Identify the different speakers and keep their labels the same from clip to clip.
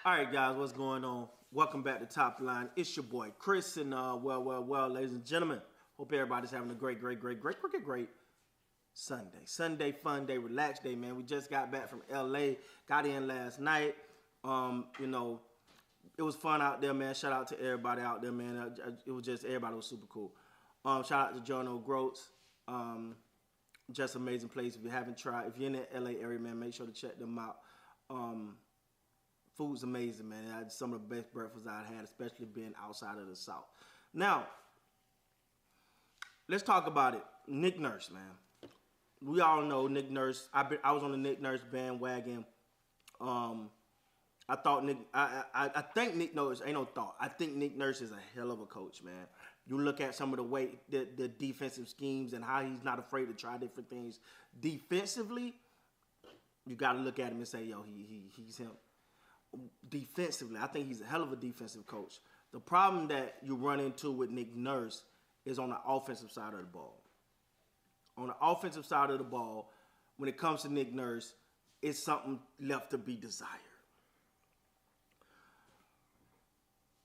Speaker 1: All right, guys, what's going on? Welcome back to Top Line. It's your boy Chris, and well, ladies and gentlemen, hope everybody's having a great Sunday. Sunday, fun day, relax day, man. We just got back from LA, got in last night. It was fun out there, man. Shout out to everybody out there, man. It was just everybody was super cool. Shout out to Jono Groats. Just amazing place. If you haven't tried, if you're in the LA area, man, make sure to check them out. Food's amazing, man. I had some of the best breakfasts I've had, especially being outside of the South. Now, let's talk about it. Nick Nurse, man. We all know Nick Nurse. I was on the Nick Nurse bandwagon. I think Nick Nurse, ain't no thought. I think Nick Nurse is a hell of a coach, man. You look at some of the way, the defensive schemes and how he's not afraid to try different things. Defensively, you got to look at him and say, yo, he's him. Defensively, I think he's a hell of a defensive coach. The problem that you run into with Nick Nurse is on the offensive side of the ball. On the offensive side of the ball, when it comes to Nick Nurse, it's something left to be desired.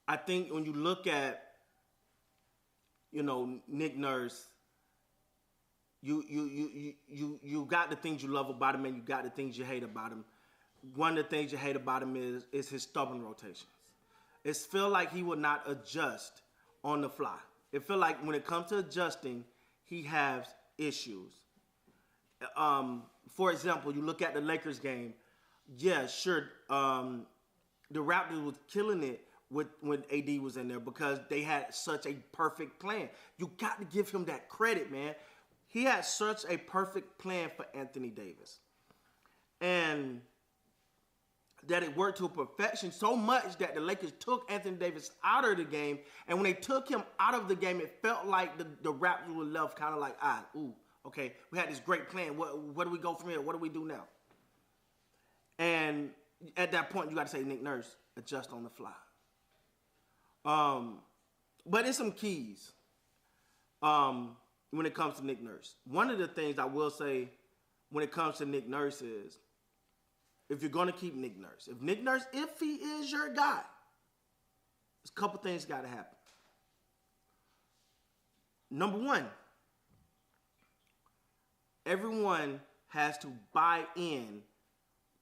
Speaker 1: I think when you look at, Nick Nurse, you got the things you love about him and you got the things you hate about him. One of the things you hate about him is his stubborn rotations. It feels like he will not adjust on the fly. It feels like when it comes to adjusting, he has issues. For example, you look at the Lakers game. Yeah, sure. The Raptors was killing it when AD was in there because they had such a perfect plan. You got to give him that credit, man. He had such a perfect plan for Anthony Davis. And that it worked to perfection so much that the Lakers took Anthony Davis out of the game. And when they took him out of the game, it felt like the Raptors were left kind of like, okay, we had this great plan. Where do we go from here? What do we do now? And at that point, you got to say, Nick Nurse, adjust on the fly. But it's some keys when it comes to Nick Nurse. One of the things I will say when it comes to Nick Nurse is, if you're going to keep Nick Nurse, if he is your guy, there's a couple things got to happen. Number one, everyone has to buy in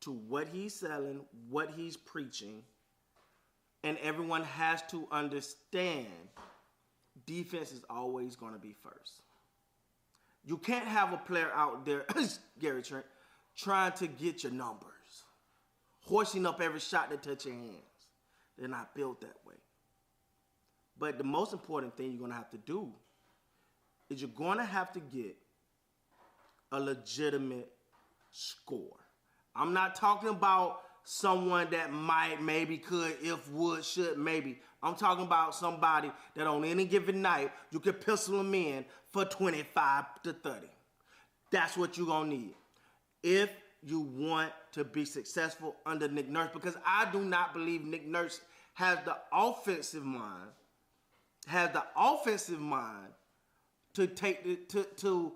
Speaker 1: to what he's selling, what he's preaching, and everyone has to understand defense is always going to be first. You can't have a player out there, Gary Trent, trying to get your numbers, hoisting up every shot that touch your hands. They're not built that way. But the most important thing you're going to have to do is you're going to have to get a legitimate score. I'm not talking about someone that might, maybe, could, if, would, should, maybe. I'm talking about somebody that on any given night, you can pencil them in for 25 to 30. That's what you're going to need if you want to be successful under Nick Nurse, because I do not believe Nick Nurse has the offensive mind, to take to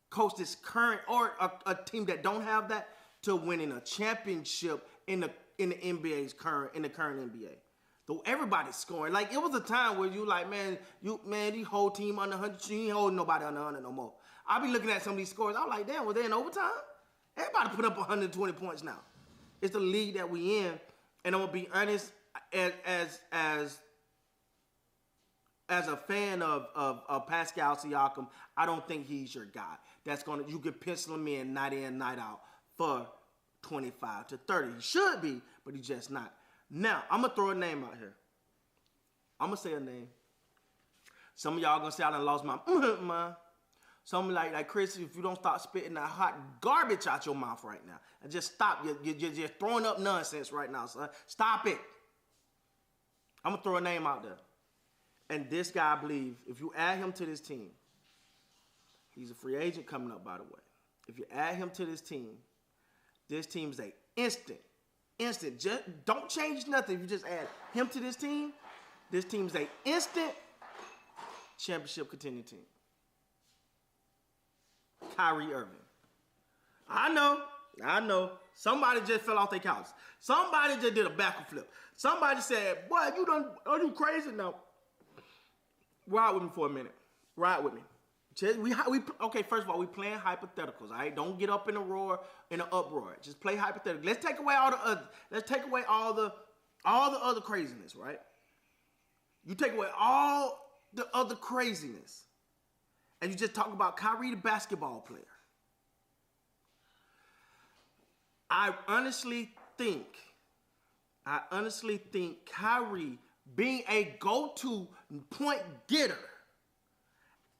Speaker 1: coach this current or a team that don't have that to winning a championship in the current NBA. Though everybody's scoring. Like, it was a time where you like, the whole team under 100, you ain't holding nobody under 100 no more. I'll be looking at some of these scores. I'm like, damn, was they in overtime? Everybody put up 120 points now. It's the league that we in. And I'm gonna be honest, as a fan of Pascal Siakam, I don't think he's your guy. You could pencil him in night in, night out for 25 to 30. He should be, but he's just not. Now, I'm going to throw a name out here. I'm going to say a name. Some of y'all going to say I done lost my mind. Some like Chris, if you don't stop spitting that hot garbage out your mouth right now, and just stop. You're just throwing up nonsense right now, son. Stop it. I'm going to throw a name out there. And this guy, I believe, if you add him to this team, he's a free agent coming up, by the way. If you add him to this team is a instant. Just don't change nothing. If you just add him to this team is a instant championship contending team. Kyrie Irving. I know I know. Somebody just fell off their couch. Somebody just did a backflip. Somebody said, boy, are you crazy? No. Ride with me for a minute. Ride with me. Okay, first of all, we playing hypotheticals, all right? Don't get up in a roar, in an uproar. Just play hypotheticals. Let's take away all the other craziness, right? You take away all the other craziness, and you just talk about Kyrie, the basketball player. I honestly think Kyrie being a go-to point getter,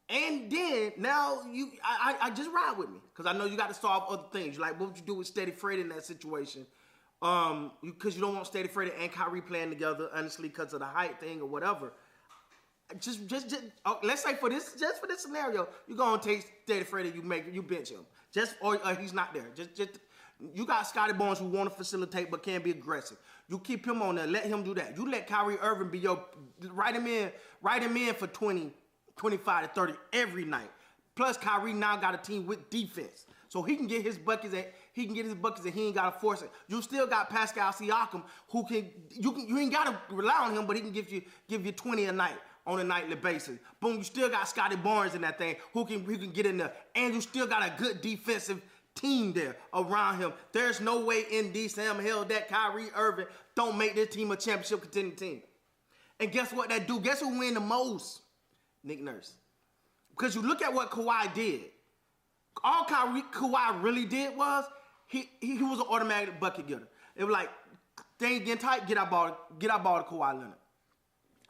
Speaker 1: and then now I just ride with me because I know you got to solve other things. Like, what would you do with Steady Freddy in that situation? Because you don't want Steady Freddy and Kyrie playing together, honestly, because of the height thing or whatever. Just let's say for this scenario, you're gonna take Steady Freddy, you bench him, or he's not there. Just you got Scotty Barnes who want to facilitate but can't be aggressive. You keep him on there, let him do that. You let Kyrie Irving be write him in for 20, 25 to 30 every night. Plus Kyrie now got a team with defense. So he can get his buckets and he ain't gotta force it. You still got Pascal Siakam who you ain't gotta rely on him, but he can give you 20 a night on a nightly basis. Boom, you still got Scotty Barnes in that thing who can get in there. And you still got a good defensive team there around him. There's no way in Sam hell that Kyrie Irving don't make this team a championship contending team. And guess what that do? Guess who win the most? Nick Nurse. Because you look at what Kawhi did. All Kawhi really did was he was an automatic bucket getter. It was like, things getting tight, get our ball to Kawhi Leonard.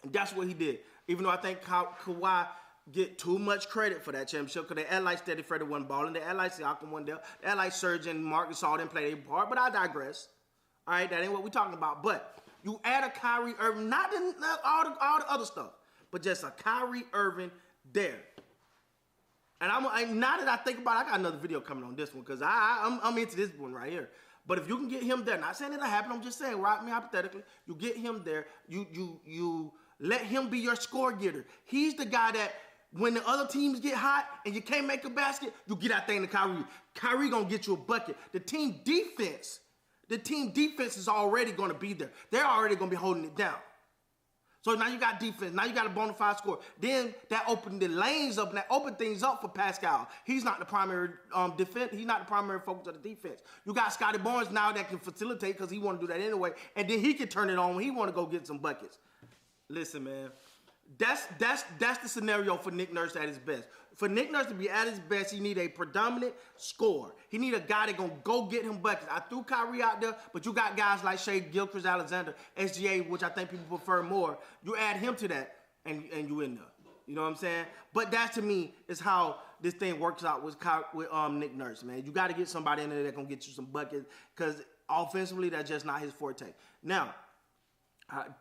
Speaker 1: And that's what he did. Even though I think Kawhi get too much credit for that championship because they act like Steady Freddy wasn't balling. They act like Siakam wasn't there. They act like Serge and Marcus Gasol didn't play their part. But I digress. All right, that ain't what we're talking about. But you add a Kyrie Irving, not all the other stuff, but just a Kyrie Irving there. And now that I think about it, I got another video coming on this one because I'm into this one right here. But if you can get him there, not saying it'll happen, I'm just saying, right? Me hypothetically, you get him there, you let him be your score getter. He's the guy that when the other teams get hot and you can't make a basket, you get that thing to Kyrie. Kyrie gonna get you a bucket. The team defense is already gonna be there. They're already gonna be holding it down. So now you got defense. Now you got a bona fide score. Then that opened the lanes up and that opened things up for Pascal. He's not the primary defense. He's not the primary focus of the defense. You got Scotty Barnes now that can facilitate because he want to do that anyway. And then he can turn it on when he want to go get some buckets. Listen, man. That's the scenario for Nick Nurse at his best. For Nick Nurse to be at his best, he need a predominant scorer. He need a guy that gonna go get him buckets. I threw Kyrie out there, but you got guys like Shea Gilchrist-Alexander, SGA, which I think people prefer more. You add him to that, and you in there. You know what I'm saying? But that to me is how this thing works out with Nick Nurse, man. You got to get somebody in there that gonna get you some buckets because offensively that's just not his forte. Now,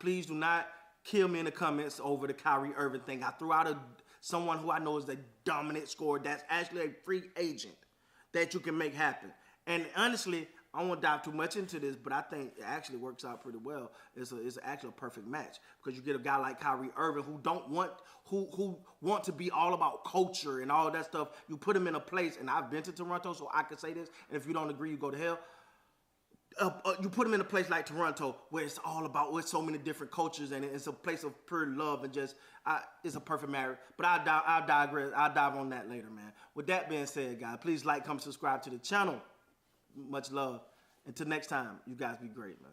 Speaker 1: please do not kill me in the comments over the Kyrie Irving thing. I threw out someone who I know is a dominant scorer that's actually a free agent that you can make happen. And honestly, I won't dive too much into this, but I think it actually works out pretty well. It's actually a perfect match because you get a guy like Kyrie Irving who want to be all about culture and all that stuff. You put him in a place, and I've been to Toronto, so I can say this. And if you don't agree, you go to hell. You put him in a place like Toronto where it's all about with so many different cultures and it's a place of pure love and just it's a perfect marriage. But I'll digress. I'll dive on that later, man. With that being said, guys, please like, comment, subscribe to the channel. Much love. Until next time, you guys be great, man.